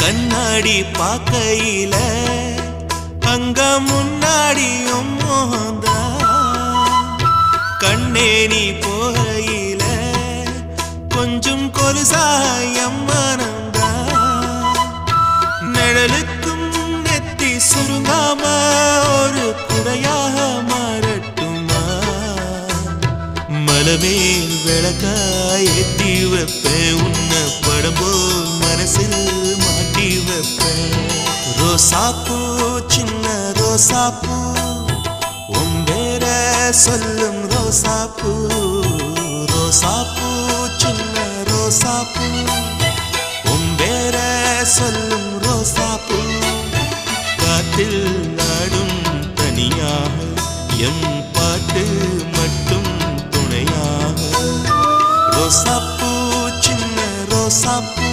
கண்ணாடி பார்க்கையில அங்க முன்னாடியும் மோகந்தா கண்ணே நீ போகையில கொஞ்சம் கொலுசாயம் மனந்தா நிழலுக்கும் நெத்தி சுருங்காம ஒரு குடையாக மாறட்டுமா மலமேல் விளக்காய் ஏத்தி வைப்பேன் உன்ன படம் போல் மனசில் மாட்டி வைப்பேன் ரோசாப்பூ சின்ன ரோசாப்பூ உம்பேர சொல்லும் ரோசாப்பூ ரோசாப்பூ சின்ன ரோசாப்பூ உம்பேர சொல்லும் ரோசாப்பூ காத்தில் நாடும் தனியாக எம் பாட்டு மட்டும் துணையாக ரோசாப்பூ சின்ன ரோசாப்பூ